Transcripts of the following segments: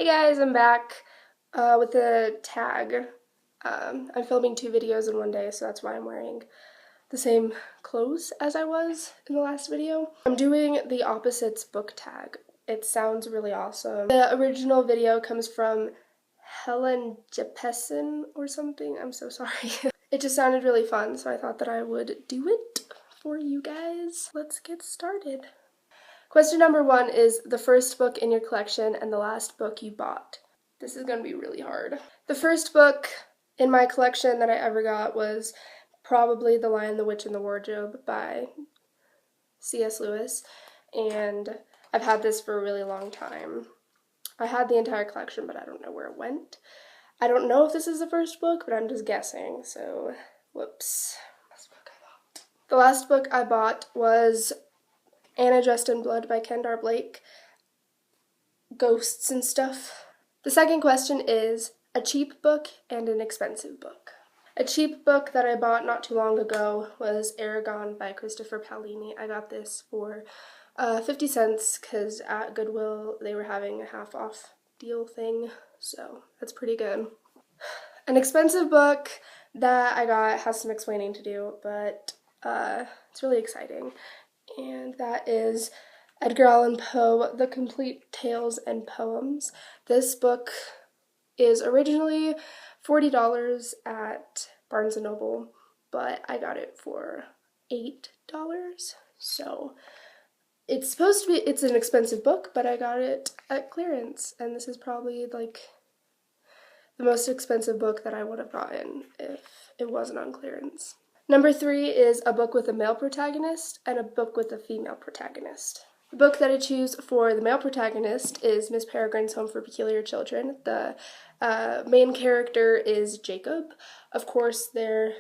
Hey guys, I'm back with a tag. I'm filming 2 videos in one day, so that's why I'm wearing the same clothes as I was in the last video. I'm doing the opposites book tag. It sounds really awesome. The original video comes from Helen Jeppesen or something. I'm so sorry. It just sounded really fun, so I thought that I would do it for you guys. Let's get started. Question number 1 is the first book in your collection and the last book you bought. This is going to be really hard. The first book in my collection that I ever got was probably The Lion, the Witch, and the Wardrobe by C.S. Lewis, and I've had this for a really long time. I had the entire collection, but I don't know where it went. I don't know if this is the first book, but I'm just guessing, so whoops. The last book I bought was Anna Dressed in Blood by Kendar Blake. Ghosts and stuff. The second question is a cheap book and an expensive book. A cheap book that I bought not too long ago was Aragon by Christopher Paolini. I got this for 50 cents because at Goodwill they were having a half off deal thing, so that's pretty good. An expensive book that I got has some explaining to do, but it's really exciting. And that is Edgar Allan Poe, The Complete Tales and Poems. This book is originally $40 at Barnes & Noble, but I got it for $8. So it's an expensive book, but I got it at clearance, and this is probably like the most expensive book that I would have gotten if it wasn't on clearance. Number 3 is a book with a male protagonist and a book with a female protagonist. The book that I choose for the male protagonist is Miss Peregrine's Home for Peculiar Children. The main character is Jacob. Of course, there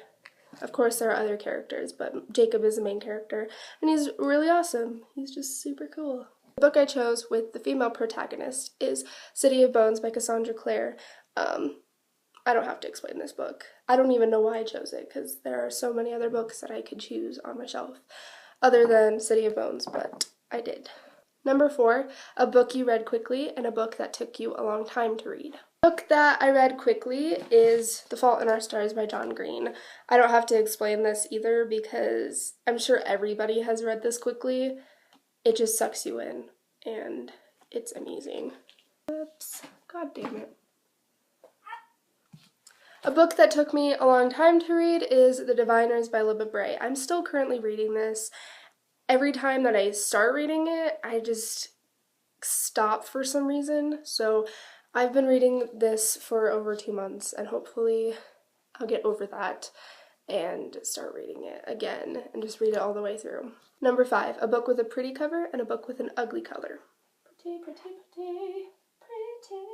are other characters, but Jacob is the main character, and he's really awesome. He's just super cool. The book I chose with the female protagonist is City of Bones by Cassandra Clare. I don't have to explain this book. I don't even know why I chose it, because there are so many other books that I could choose on my shelf other than City of Bones, but I did. Number 4, a book you read quickly and a book that took you a long time to read. The book that I read quickly is The Fault in Our Stars by John Green. I don't have to explain this either because I'm sure everybody has read this quickly. It just sucks you in, and it's amazing. Oops, god damn it. A book that took me a long time to read is The Diviners by Libba Bray. I'm still currently reading this. Every time that I start reading it, I just stop for some reason. So I've been reading this for over 2 months, and hopefully I'll get over that and start reading it again and just read it all the way through. Number 5, a book with a pretty cover and a book with an ugly cover. Pretty, pretty, pretty, pretty.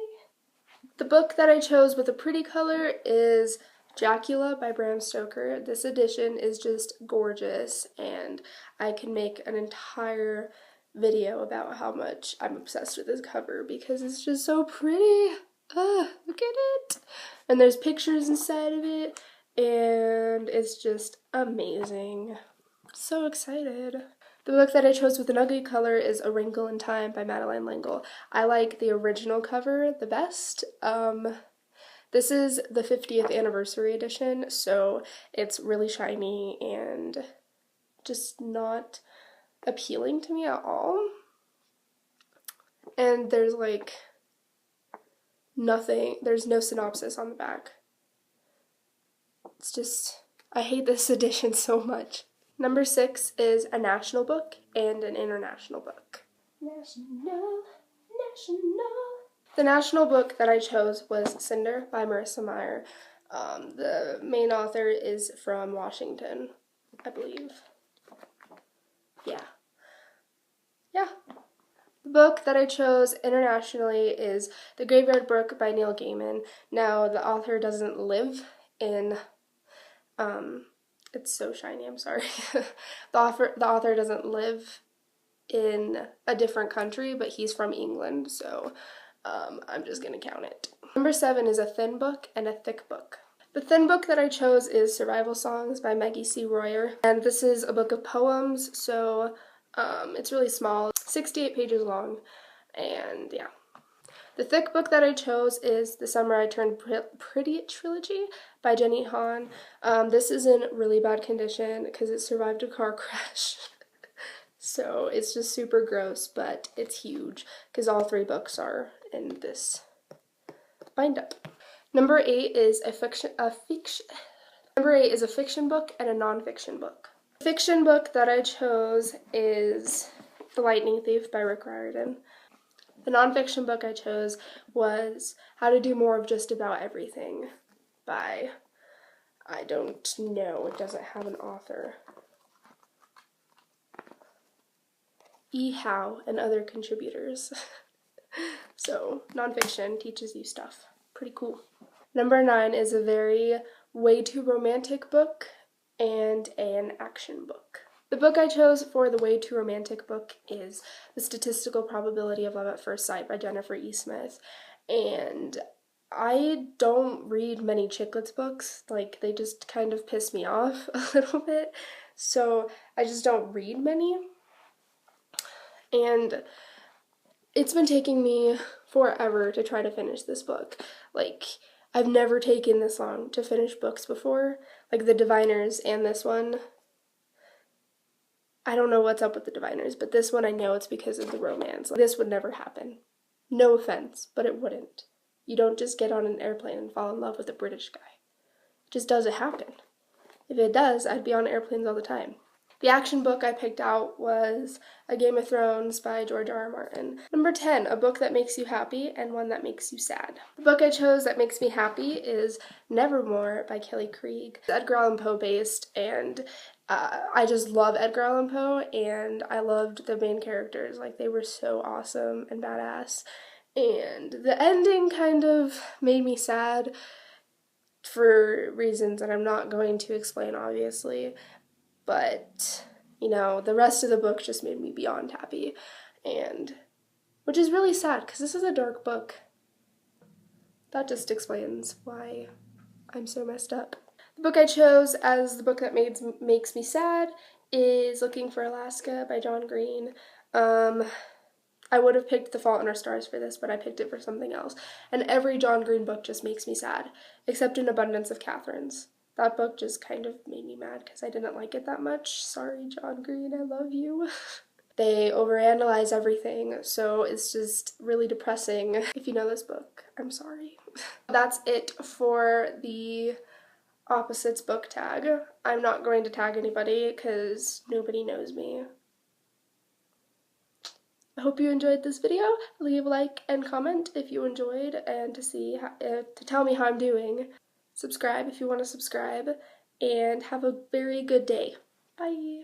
The book that I chose with a pretty color is Dracula by Bram Stoker. This edition is just gorgeous, and I can make an entire video about how much I'm obsessed with this cover because it's just so pretty. Look at it! And there's pictures inside of it, and it's just amazing. So excited. The book that I chose with an ugly color is A Wrinkle in Time by Madeleine L'Engle. I like the original cover the best. This is the 50th anniversary edition, so it's really shiny and just not appealing to me at all. And there's like there's no synopsis on the back. It's just, I hate this edition so much. Number 6 is a national book and an international book. National. The national book that I chose was Cinder by Marissa Meyer. The main author is from Washington, I believe. Yeah. The book that I chose internationally is The Graveyard Book by Neil Gaiman. Now, the author doesn't live in, it's so shiny, I'm sorry. The author doesn't live in a different country, but he's from England, so I'm just gonna count it. Number 7 is a thin book and a thick book. The thin book that I chose is Survival Songs by Maggie C. Royer, and this is a book of poems, so it's really small, 68 pages long, and yeah. The thick book that I chose is The Summer I Turned Pretty trilogy by Jenny Han. This is in really bad condition because it survived a car crash. So it's just super gross, but it's huge because all 3 books are in this bind-up. Number 8 is a fiction book and a nonfiction book. The fiction book that I chose is The Lightning Thief by Rick Riordan. The nonfiction book I chose was How to Do More of Just About Everything by, I don't know, it doesn't have an author. E. Howe and other contributors. So, nonfiction teaches you stuff. Pretty cool. Number 9 is a very way too romantic book and an action book. The book I chose for the way too romantic book is The Statistical Probability of Love at First Sight by Jennifer E. Smith. And I don't read many chick lit books. Like, they just kind of piss me off a little bit. So I just don't read many. And it's been taking me forever to try to finish this book. Like, I've never taken this long to finish books before. Like, The Diviners and this one. I don't know what's up with The Diviners, but this one I know it's because of the romance. Like, this would never happen. No offense, but it wouldn't. You don't just get on an airplane and fall in love with a British guy. It just doesn't happen. If it does, I'd be on airplanes all the time. The action book I picked out was A Game of Thrones by George R. R. Martin. Number 10, a book that makes you happy and one that makes you sad. The book I chose that makes me happy is Nevermore by Kelly Krieg. It's Edgar Allan Poe based, and I just love Edgar Allan Poe, and I loved the main characters. Like, they were so awesome and badass. And the ending kind of made me sad for reasons that I'm not going to explain, obviously. But, you know, the rest of the book just made me beyond happy, and which is really sad because this is a dark book. That just explains why I'm so messed up. The book I chose as the book that makes me sad is Looking for Alaska by John Green. I would have picked The Fault in Our Stars for this, but I picked it for something else. And every John Green book just makes me sad, except An Abundance of Catherines. That book just kind of made me mad because I didn't like it that much. Sorry, John Green, I love you. They overanalyze everything, so it's just really depressing. If you know this book, I'm sorry. That's it for the opposites book tag. I'm not going to tag anybody because nobody knows me. I hope you enjoyed this video. Leave a like and comment if you enjoyed, and to tell me how I'm doing. Subscribe if you want to subscribe, and have a very good day. Bye!